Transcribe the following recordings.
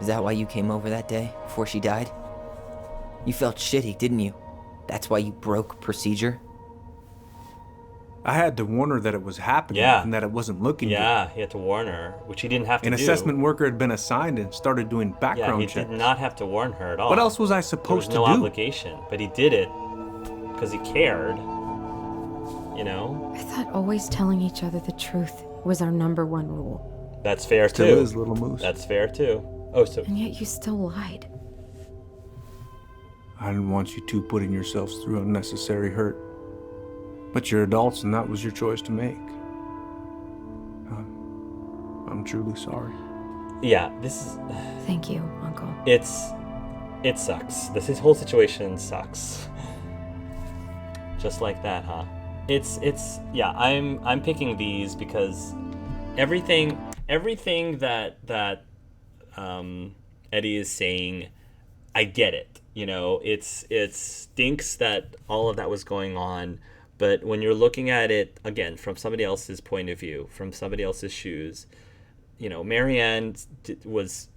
Is that why you came over that day, before she died? You felt shitty, didn't you? That's why you broke procedure? I had to warn her that it was happening Yeah. and that it wasn't looking good. Yeah, he had to warn her, which he didn't have to An do. assessment worker had been assigned and started doing Yeah, he background checks. did not have to warn her at all. What else was I There supposed was to no do? obligation, but he did it because he cared. You know? I thought always telling each other the truth was our number one rule. That's fair Still too. is, little moose. That's fair too. Oh, so And yet you still lied. I didn't want you two putting yourselves through unnecessary hurt. But you're adults and that was your choice to make. I'm truly sorry. yeah, this is Thank you, Uncle. it sucks. This whole situation sucks. Just like that, huh? It's yeah, I'm picking these because everything that Eddy is saying, I get it. You know, it stinks that all of that was going on, but when you're looking at it again from somebody else's point of view, from somebody else's shoes, you know, Marianne was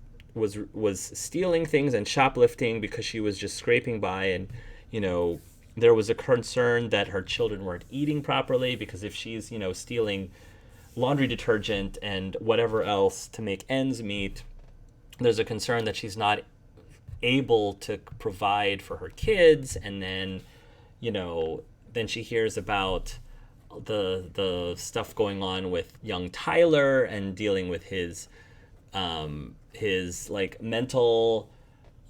stealing things and shoplifting because she was just scraping by, and you know, there was a concern that her children weren't eating properly because if she's, you know, stealing laundry detergent and whatever else to make ends meet, there's a concern that she's not able to provide for her kids. And then, you know, then she hears about the stuff going on with young Tyler and dealing with his like mental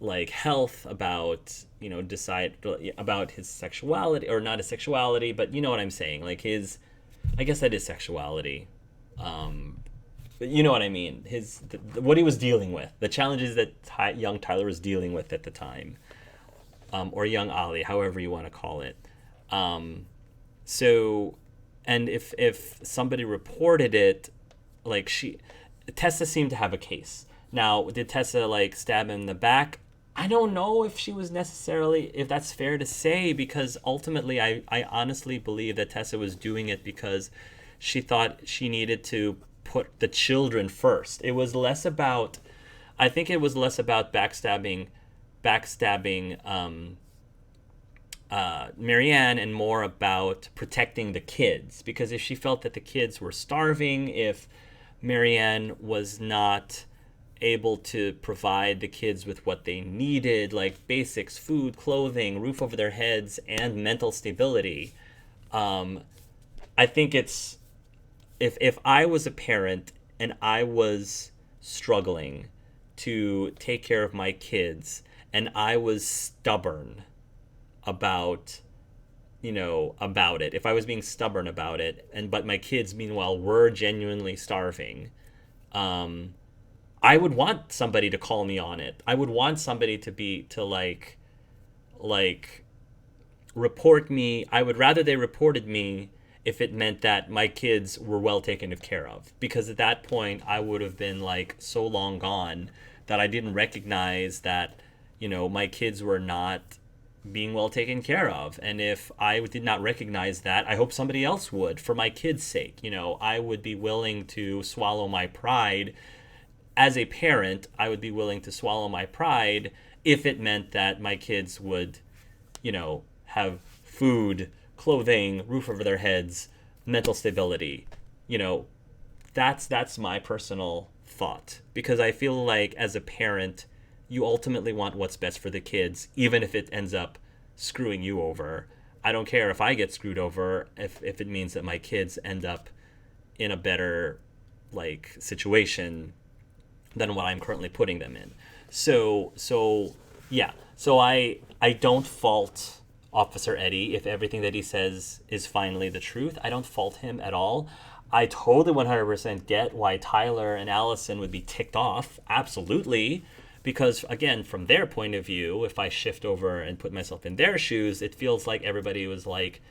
like health, about, you know, decide about his sexuality, or not his sexuality, but you know what I'm saying, like his, I guess that is sexuality, but you know what I mean, his what he was dealing with, the challenges that young Tyler was dealing with at the time, or young Ali, however you want to call it. So, and if somebody reported it, like Tessa seemed to have a case. Now, did Tessa like stab him in the back? I don't know if she was necessarily, if that's fair to say, because ultimately I honestly believe that Tessa was doing it because she thought she needed to put the children first. It was less about, I think it was less about backstabbing Marianne, and more about protecting the kids, because if she felt that the kids were starving, if Marianne was not able to provide the kids with what they needed, like basics, food, clothing, roof over their heads, and mental stability, I think it's, if I was a parent and I was struggling to take care of my kids and I was stubborn about, you know, about it, if I was being stubborn about it, but my kids meanwhile were genuinely starving, I would want somebody to call me on it. I would want somebody to report me. I would rather they reported me if it meant that my kids were well taken care of, because at that point I would have been like so long gone that I didn't recognize that, you know, my kids were not being well taken care of. And if I did not recognize that, I hope somebody else would, for my kids' sake. You know, I would be willing to swallow my pride. As a parent, I would be willing to swallow my pride if it meant that my kids would, you know, have food, clothing, roof over their heads, mental stability. You know, that's my personal thought, because I feel like as a parent, you ultimately want what's best for the kids, even if it ends up screwing you over. I don't care if I get screwed over if it means that my kids end up in a better like situation than what I'm currently putting them in. So yeah. So I don't fault Officer Eddy if everything that he says is finally the truth. I don't fault him at all. I totally 100% get why Tyler and Allison would be ticked off. Absolutely. Because again, from their point of view, if I shift over and put myself in their shoes, it feels like everybody was like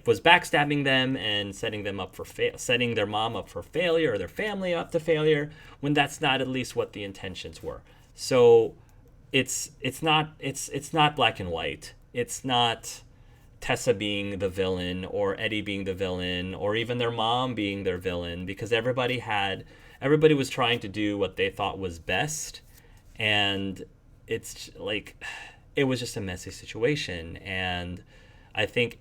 was backstabbing them and setting them up for setting their mom up for failure, or their family up to failure, when that's not at least what the intentions were. So it's not black and white. It's not Tessa being the villain or Eddy being the villain or even their mom being their villain, because everybody was trying to do what they thought was best. And it's like, it was just a messy situation. And I think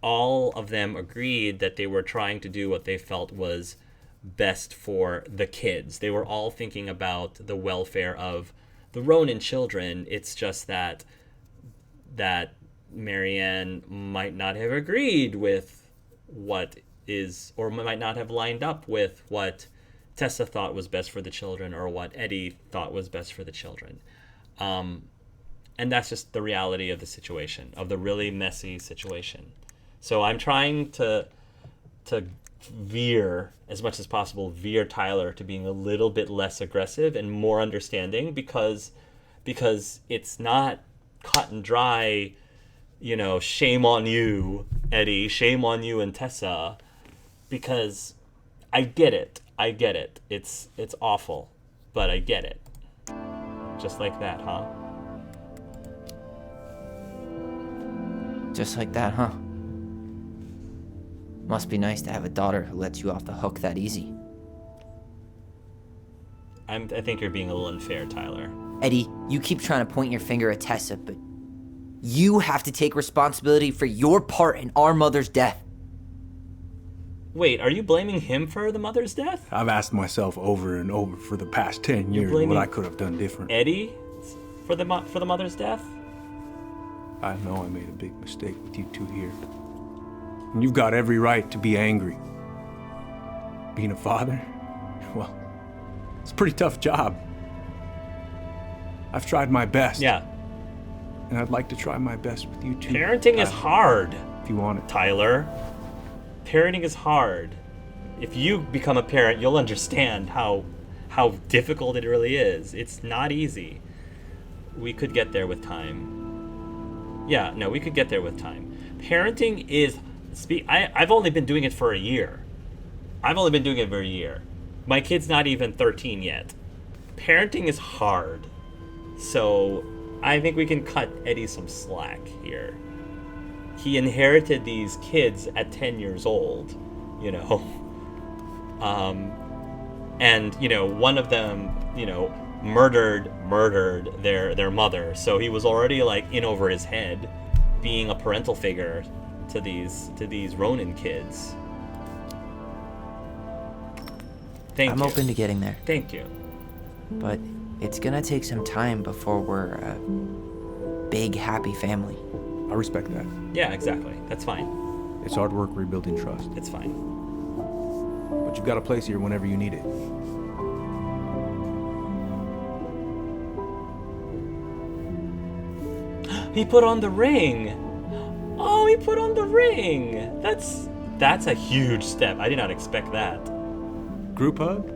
all of them agreed that they were trying to do what they felt was best for the kids. They were all thinking about the welfare of the Ronan children. It's just that Marianne might not have agreed with what is, or might not have lined up with what Tessa thought was best for the children, or what Eddy thought was best for the children. And that's just the reality of the situation, of the really messy situation. So I'm trying to veer, as much as possible, veer Tyler to being a little bit less aggressive and more understanding, because it's not cut and dry, shame on you, Eddy, shame on you and Tessa, because I get it. It's awful, but I get it. Just like that, huh? Just like that, huh? Must be nice to have a daughter who lets you off the hook that easy. I think you're being a little unfair, Tyler. Eddy, you keep trying to point your finger at Tessa, but you have to take responsibility for your part in our mother's death. Wait, are you blaming him for the mother's death? I've asked myself over and over for the past 10 years what I could have done different. Eddy for the mother's death? I know I made a big mistake with you two here. And you've got every right to be angry. Being a father, well, it's a pretty tough job. I've tried my best. Yeah. And I'd like to try my best with you too. Parenting is hard, if you want it. Tyler. Parenting is hard. If you become a parent, you'll understand how difficult it really is. It's not easy. We could get there with time. Yeah, no, we could get there with time. Parenting is... I've only been doing it for a year. My kid's not even 13 yet. Parenting is hard. So I think we can cut Eddy some slack here. He inherited these kids at 10 years old, and, one of them, murdered their mother. So he was already like in over his head being a parental figure to these Ronan kids. I'm open to getting there. Thank you. But it's gonna take some time before we're a big, happy family. I respect that. Yeah, exactly. That's fine. It's hard work rebuilding trust. It's fine. But you've got a place here whenever you need it. He put on the ring. Oh, he put on the ring. That's a huge step. I did not expect that. Group hug?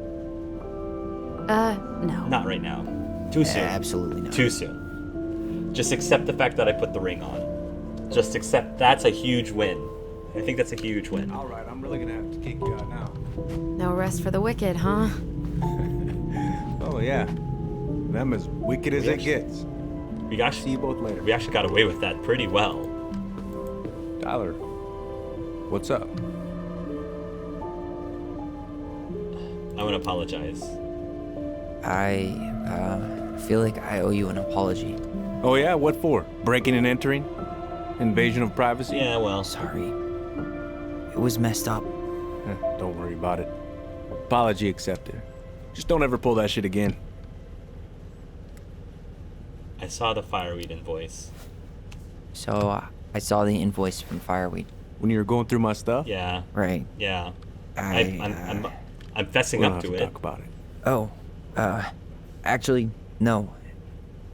No. Not right now. Too soon. Absolutely not. Too soon. Just accept the fact that I put the ring on. Just accept that's a huge win. I think that's a huge win. All right, I'm really gonna have to kick you out now. No rest for the wicked, huh? Oh yeah, them as wicked as it gets. See you both later. We actually got away with that pretty well. Tyler, what's up? I want to apologize. I feel like I owe you an apology. Oh yeah, what for? Breaking and entering? Invasion of privacy? Yeah, well. Sorry. It was messed up. Don't worry about it. Apology accepted. Just don't ever pull that shit again. I saw the fireweed invoice. So, I saw the invoice from Fireweed. When you were going through my stuff? Yeah. Right. Yeah. I'm fessing we up don't to have it. to talk about it. Oh, actually, no.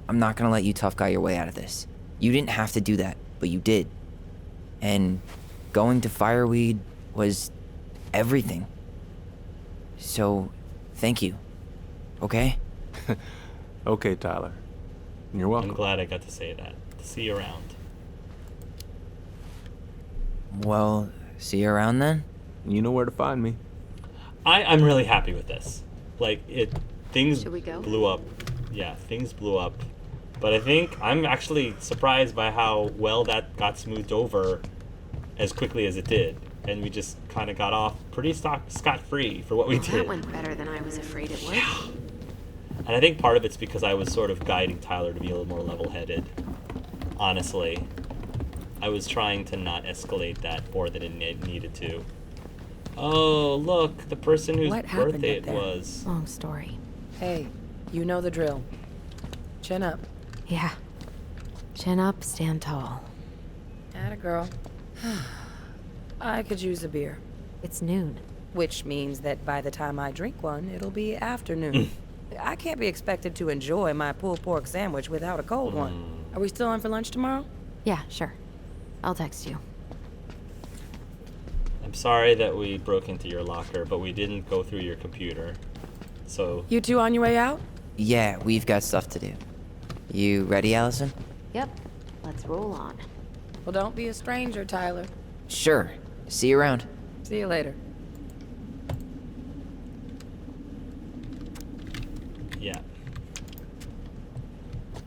I'm not gonna let you tough guy your way out of this. You didn't have to do that, but you did. And going to Fireweed was everything. So, thank you. Okay? Okay, Tyler. You're welcome. I'm glad I got to say that. See you around. Well, see you around then? You know where to find me. I'm really happy with this. Like, things Should we go? blew up. Yeah, things blew up. But I think I'm actually surprised by how well that got smoothed over as quickly as it did. And we just kind of got off pretty scot-free for what we did. That went better than I was afraid it would. And I think part of it's because I was sort of guiding Tyler to be a little more level-headed. Honestly. I was trying to not escalate that more than it needed to. Oh, look, the person whose What happened birthday up it there? was. Long story. Hey, you know the drill. Chin up. Yeah. Chin up, stand tall. Atta girl. I could use a beer. It's noon. Which means that by the time I drink one, it'll be afternoon. I can't be expected to enjoy my pulled pork sandwich without a cold one. Are we still on for lunch tomorrow? Yeah, sure. I'll text you. I'm sorry that we broke into your locker, but we didn't go through your computer. So, You two on your way out? Yeah, we've got stuff to do. You ready, Allison? Yep. Let's roll on. Well, don't be a stranger, Tyler. Sure. See you around. See you later. yeah.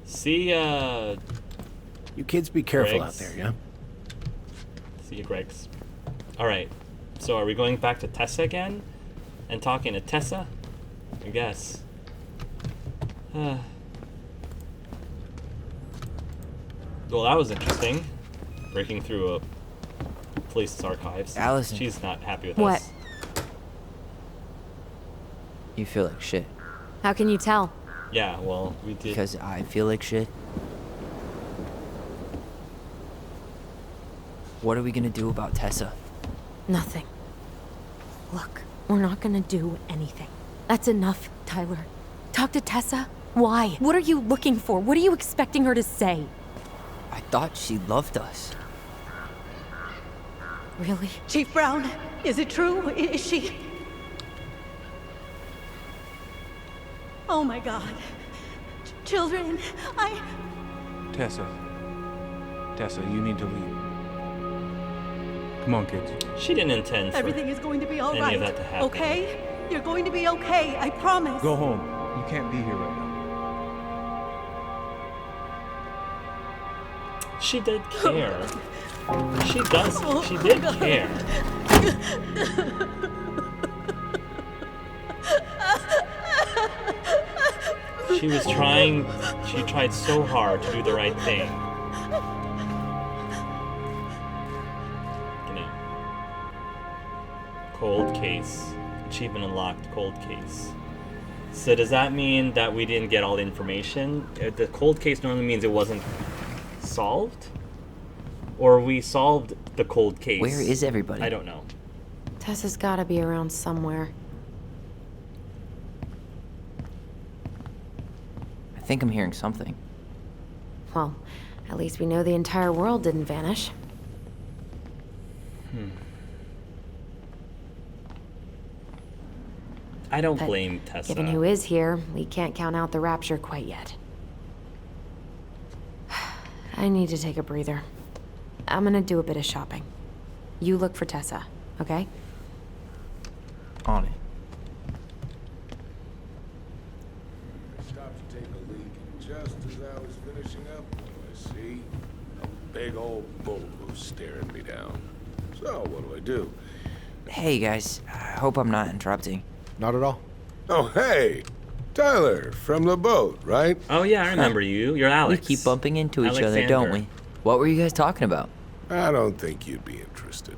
See, You kids be careful out Greg's. there, yeah? See you, Greg's. Alright, so are we going back to Tessa again? And talking to Tessa? I guess. Well, that was interesting. Breaking through a police's archives. Allison. She's not happy with What? us. You feel like shit. How can you tell? Yeah, well, we did. Because I feel like shit. What are we gonna do about Tessa? Nothing. Look, we're not gonna do anything. That's enough, Tyler. Talk to Tessa? Why? What are you looking for? What are you expecting her to say? I thought she loved us. Really? Chief Brown, is it true? Is she... Oh my God. Children, Tessa, you need to leave. Come on, kids. She didn't intend for Everything is going to be all any right. of that to happen. Okay? You're going to be okay, I promise. Go home. You can't be here right now. She did care. She does. She did care. She was trying. She tried so hard to do the right thing. You know. Cold case. Achievement unlocked. Cold case. So does that mean that we didn't get all the information? The cold case normally means it wasn't solved? Or we solved the cold case? Where is everybody? I don't know. Tessa's gotta be around somewhere. I think I'm hearing something. Well, at least we know the entire world didn't vanish. I don't But blame Tessa. Given who is here, we can't count out the rapture quite yet. I need to take a breather. I'm gonna do a bit of shopping. You look for Tessa, okay? On it. Stopped to take a leak, and just as I was finishing up, I see a big old bull moose staring me down. So, what do? Hey guys, I hope I'm not interrupting. Not at all. Oh, hey! Tyler, from the boat, right? Oh yeah, I remember you. You're Alex. We keep bumping into each other, don't we? What were you guys talking about? I don't think you'd be interested.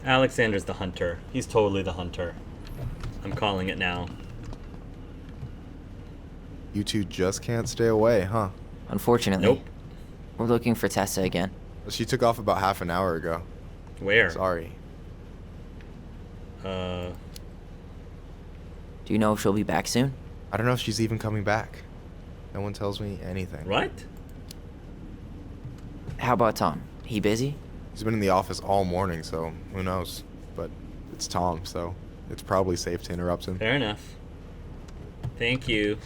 Alexander's the hunter. He's totally the hunter. I'm calling it now. You two just can't stay away, huh? Unfortunately. Nope. We're looking for Tessa again. She took off about half an hour ago. Where? Sorry. Do you know if she'll be back soon? I don't know if she's even coming back. No one tells me anything. What? How about Tom? He busy? He's been in the office all morning, so who knows? But it's Tom, so it's probably safe to interrupt him. Fair enough. Thank you.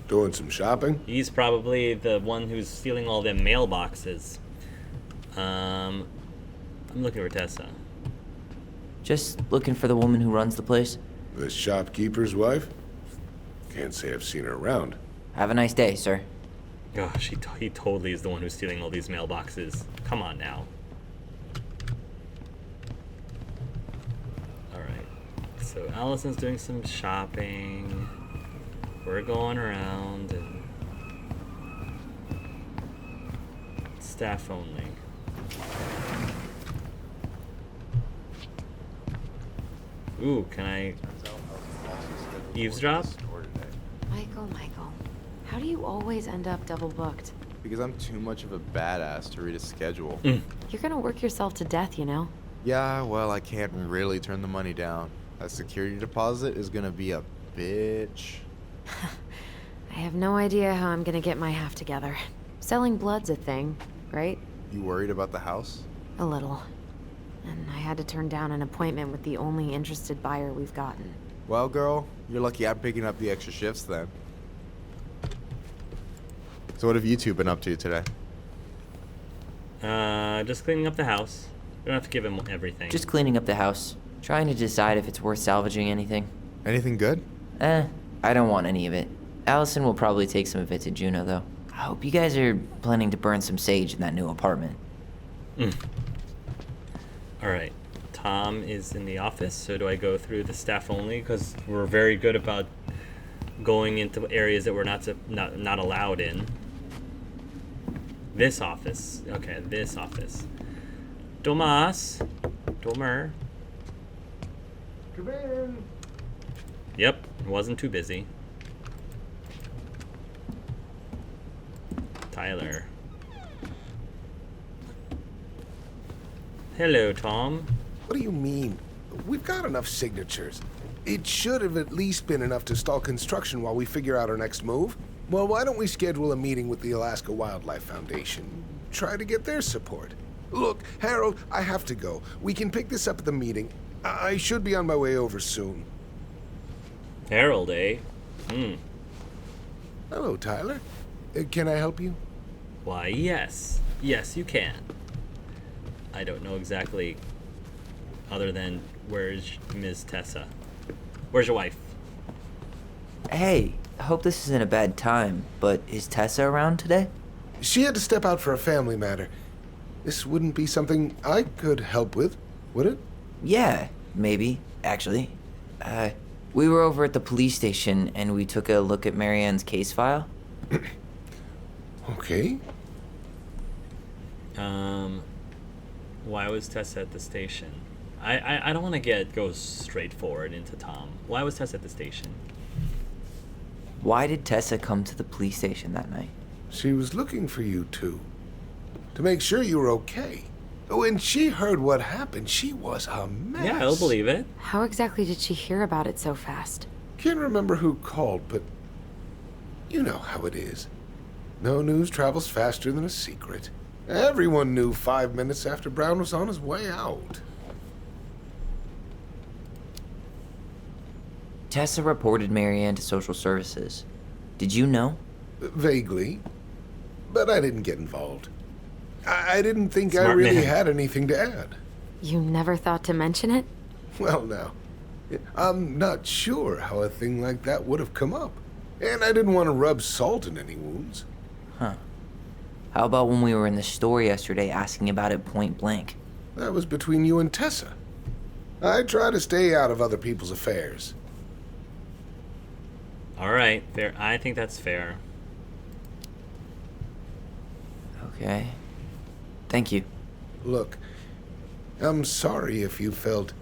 Doing some shopping? He's probably the one who's stealing all them mailboxes. I'm looking for Tessa. Just looking for the woman who runs the place. The shopkeeper's wife? Can't say I've seen her around. Have a nice day, sir. Gosh, he totally is the one who's stealing all these mailboxes. Come on now. Alright. So So Allison's doing some shopping. We're going around and staff only. Ooh, can I eavesdrop? Michael, how do you always end up double booked? Because I'm too much of a badass to read a schedule. You're gonna work yourself to death, you know? Yeah, well, I can't really turn the money down. That security deposit is gonna be a bitch. I have no idea how I'm gonna get my half together. Selling blood's a thing, right? You worried about the house? A little. And I had to turn down an appointment with the only interested buyer we've gotten. Well, girl, you're lucky I'm picking up the extra shifts then. So what have you two been up to today? Just cleaning up the house. We don't have to give him everything. Just cleaning up the house. Trying to decide if it's worth salvaging anything. Anything good? I don't want any of it. Allison will probably take some of it to Juno, though. I hope you guys are planning to burn some sage in that new apartment. Alright. Tom is in the office, so do I go through the staff only? Because we're very good about going into areas that we're not allowed in. This office. Okay, this office. Tomas. Tomer. Come in. Yep, wasn't too busy. Tyler. Hello, Tom. What do you mean? We've got enough signatures. It should have at least been enough to stall construction while we figure out our next move. Well, why don't we schedule a meeting with the Alaska Wildlife Foundation? Try to get their support. Look, Harold, I have to go. We can pick this up at the meeting. I should be on my way over soon. Harold, eh? Hello, Tyler. Can I help you? Why, yes. Yes, you can. I don't know exactly, other than where's Ms. Tessa? Where's your wife? Hey, I hope this isn't a bad time, but is Tessa around today? She had to step out for a family matter. This wouldn't be something I could help with, would it? Yeah, maybe, actually. We were over at the police station and we took a look at Marianne's case file. Okay. Why was Tessa at the station? I don't want to go straight forward into Tom. Why was Tessa at the station? Why did Tessa come to the police station that night? She was looking for you two. To make sure you were okay. When she heard what happened, she was a mess. Yeah, I'll believe it. How exactly did she hear about it so fast? Can't remember who called, but you know how it is. No news travels faster than a secret. Everyone knew 5 minutes after Brown was on his way out. Tessa reported Marianne to social services. Did you know? Vaguely. But I didn't get involved. I didn't think I Smart really man. had anything to add. You never thought to mention it? Well, now, I'm not sure how a thing like that would have come up. And I didn't want to rub salt in any wounds. Huh. How about when we were in the store yesterday asking about it point blank? That was between you and Tessa. I try to stay out of other people's affairs. All right, fair. I think that's fair. Okay. Thank you. Look, I'm sorry if you felt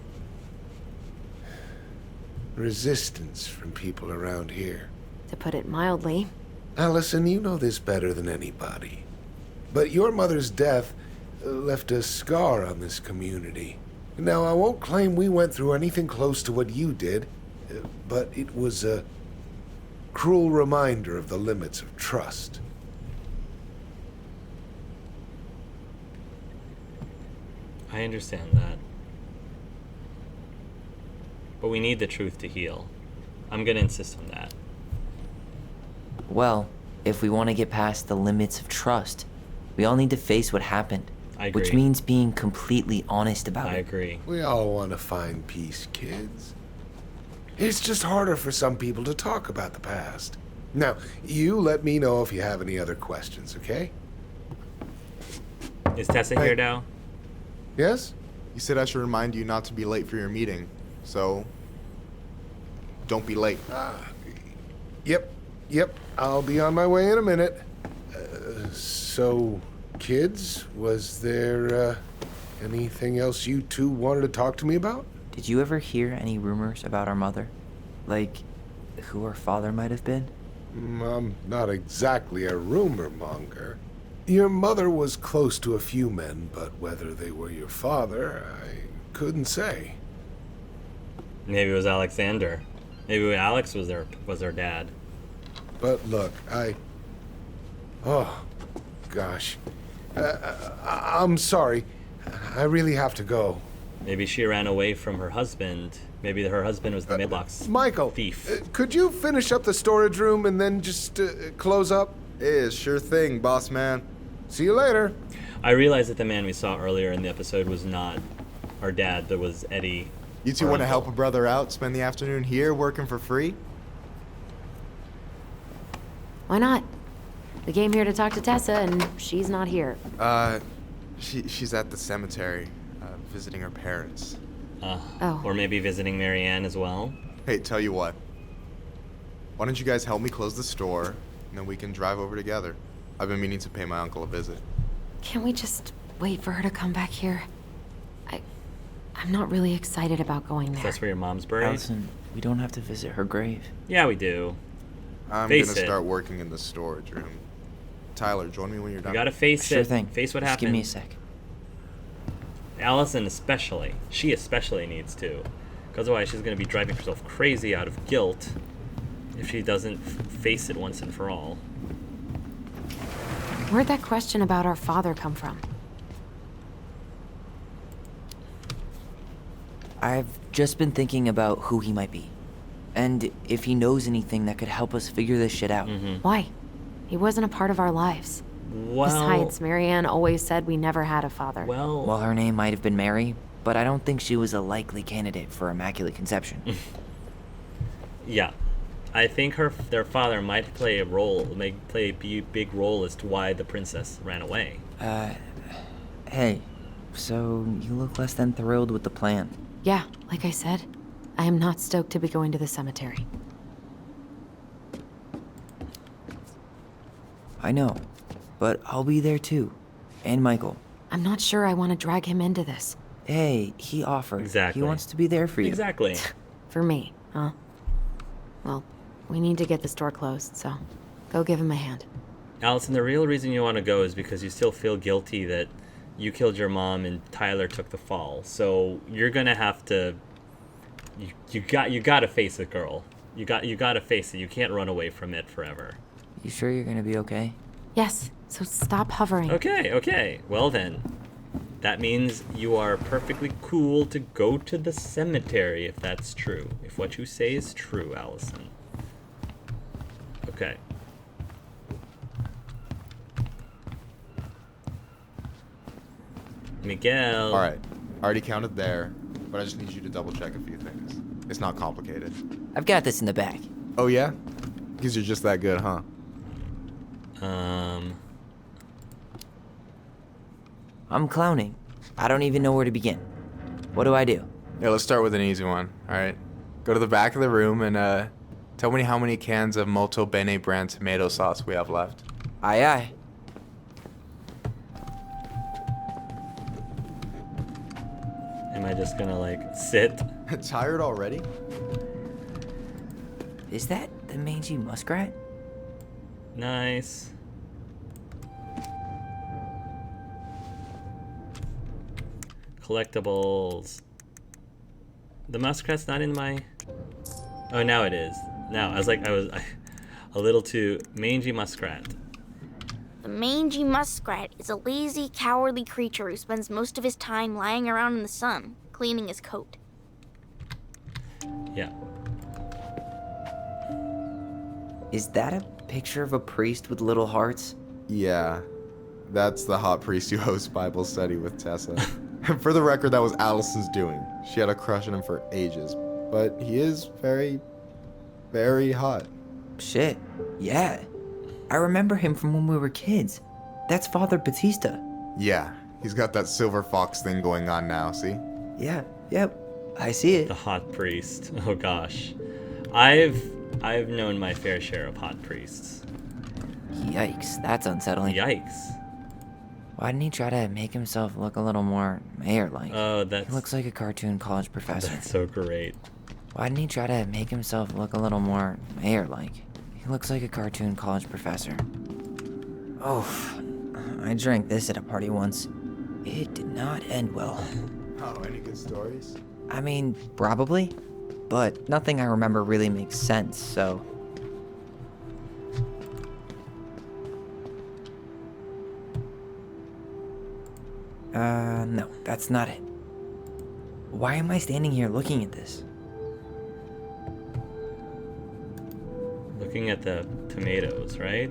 resistance from people around here. To put it mildly. Allison, you know this better than anybody. But your mother's death left a scar on this community. Now, I won't claim we went through anything close to what you did, but it was a cruel reminder of the limits of trust. I understand that. But we need the truth to heal. I'm gonna insist on that. Well, if we want to get past the limits of trust, we all need to face what happened. I agree. Which means being completely honest about I it. agree. We all want to find peace, kids. It's just harder for some people to talk about the past. Now, you let me know if you have any other questions, okay? Is Tessa here now? Yes? You said I should remind you not to be late for your meeting, so Don't be late. Yep. I'll be on my way in a minute. So, kids, was there anything else you two wanted to talk to me about? Did you ever hear any rumors about our mother? Like, who her father might have been? I'm not exactly a rumor monger. Your mother was close to a few men, but whether they were your father, I couldn't say. Maybe it was Alexander. Maybe Alex was their dad. But look, oh, gosh. I'm sorry. I really have to go. Maybe she ran away from her husband. Maybe her husband was the mailbox Michael, thief. Could you finish up the storage room and then just close up? Yeah, sure thing, boss man. See you later. I realized that the man we saw earlier in the episode was not our dad. That was Eddy. You two our want to uncle. help a brother out, spend the afternoon here working for free? Why not? We came here to talk to Tessa, and she's not here. She's at the cemetery, visiting her parents. Oh. Or maybe visiting Marianne as well. Hey, tell you what. Why don't you guys help me close the store, and then we can drive over together. I've been meaning to pay my uncle a visit. Can't we just wait for her to come back here? I'm not really excited about going there. That's where your mom's buried? Allison, we don't have to visit her grave. Yeah, we do. I'm Face gonna it. start working in the storage room. Tyler, join me when you're You done. gotta face Sure it. thing. Face what Just happened. give me a sec. Allison especially. She especially needs to. Because otherwise she's gonna be driving herself crazy out of guilt if she doesn't face it once and for all. Where'd that question about our father come from? I've just been thinking about who he might be. And if he knows anything that could help us figure this shit out. Why? He wasn't a part of our lives. Well, Besides, Marianne always said we never had a father. Well, her name might have been Mary, but I don't think she was a likely candidate for Immaculate Conception. yeah. I think their father might play a big role as to why the princess ran away. Hey, so you look less than thrilled with the plan. Yeah, like I said, I am not stoked to be going to the cemetery. I know, but I'll be there too. And Michael. I'm not sure I want to drag him into this. Hey, he offered. Exactly. He wants to be there for you. Exactly. For me, huh? Well, we need to get the store closed, so go give him a hand. Allison, the real reason you want to go is because you still feel guilty that you killed your mom and Tyler took the fall. So you're gonna have to. You got to face it, girl. You got to face it. You can't run away from it forever. You sure you're gonna be okay? Yes, so stop hovering. Okay. Well then, that means you are perfectly cool to go to the cemetery if that's true. If what you say is true, Allison. Okay. Miguel. All right, already counted there, but I just need you to double check a few things. It's not complicated. I've got this in the bag. Oh yeah? Because you're just that good, huh? I'm clowning. I don't even know where to begin. What do I do? Yeah, let's start with an easy one, all right? Go to the back of the room and tell me how many cans of Molto Bene brand tomato sauce we have left. Aye, aye. Am I just gonna like sit? Tired already? Is that the mangy muskrat? Nice. Collectibles. The muskrat's not in my... Oh, now it is. Now, I was a little too... Mangy muskrat. The mangy muskrat is a lazy, cowardly creature who spends most of his time lying around in the sun, cleaning his coat. Yeah. Is that a picture of a priest with little hearts? Yeah, that's the hot priest who hosts Bible study with Tessa. For the record, that was Allison's doing. She had a crush on him for ages, but he is very, very hot. Shit, yeah. I remember him from when we were kids. That's Father Batista. Yeah, he's got that silver fox thing going on now, see? Yeah, yep. I see it. The hot priest. Oh gosh. I've known my fair share of hot priests. Yikes, that's unsettling. Yikes. Why didn't he try to make himself look a little more mayor-like? Oh, that's... He looks like a cartoon college professor. That's so great. Why didn't he try to make himself look a little more mayor-like? He looks like a cartoon college professor. Oh, I drank this at a party once. It did not end well. Oh, any good stories? I mean, probably. But nothing I remember really makes sense, so... No, that's not it. Why am I standing here looking at this? Looking at the tomatoes, right?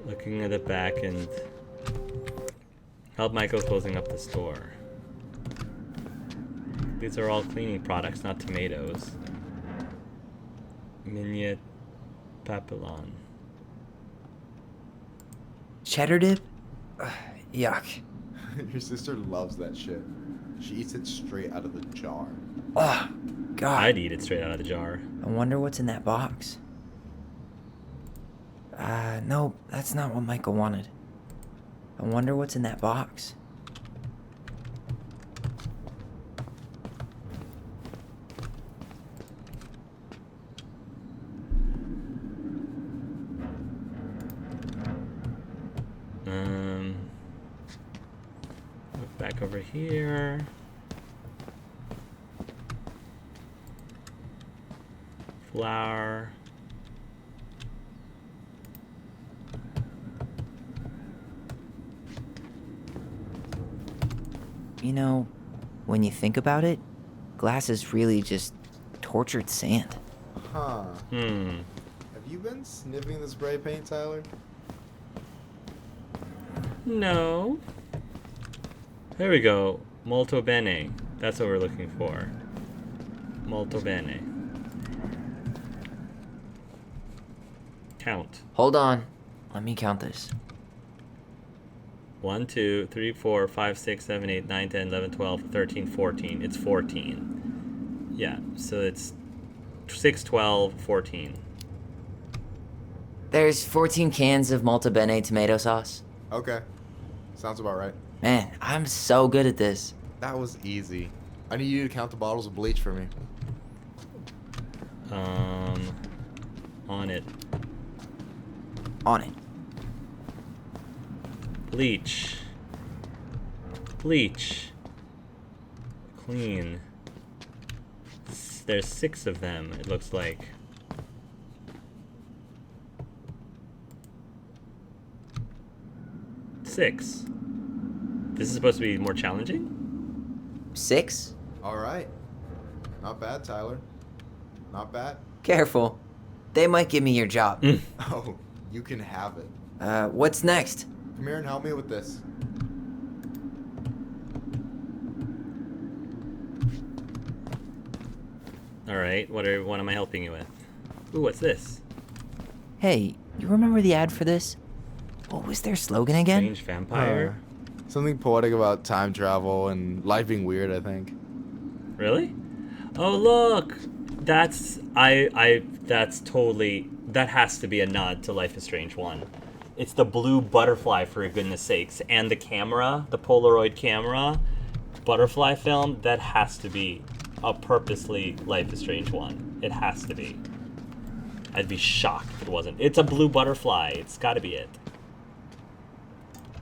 Looking at the back and help Michael closing up the store. These are all cleaning products, not tomatoes. Mignette Papillon. Cheddar dip? Ugh, yuck. Your sister loves that shit. She eats it straight out of the jar. Oh, God. I'd eat it straight out of the jar. I wonder what's in that box. No, that's not what Michael wanted. I wonder what's in that box. Look back over here. Flour. You know, when you think about it, glass is really just tortured sand. Huh. Hmm. Have you been sniffing the spray paint, Tyler? No. There we go. Molto bene. That's what we're looking for. Molto bene. Count. Hold on. Let me count this. 1, 2, 3, 4, 5, 6, 7, 8, 9, 10, 11, 12, 13, 14. It's 14. Yeah, so it's 6, 12, 14. There's 14 cans of Molto Bene tomato sauce. Okay. Sounds about right. Man, I'm so good at this. That was easy. I need you to count the bottles of bleach for me. On it. On it. Bleach. Bleach. Clean. There's 6 of them, it looks like. Six. This is supposed to be more challenging? 6? All right. Not bad, Tyler. Not bad. Careful. They might give me your job. Oh, you can have it. What's next? Come here and help me with this. Alright, what am I helping you with? Ooh, what's this? Hey, you remember the ad for this? What was their slogan again? Strange vampire? Something poetic about time travel and life being weird, I think. Really? Oh look! That's totally, that has to be a nod to Life is Strange 1. It's the blue butterfly, for goodness sakes, and the camera, the Polaroid camera, butterfly film, that has to be a purposely Life is Strange 1. It has to be. I'd be shocked if it wasn't. It's a blue butterfly. It's gotta be it.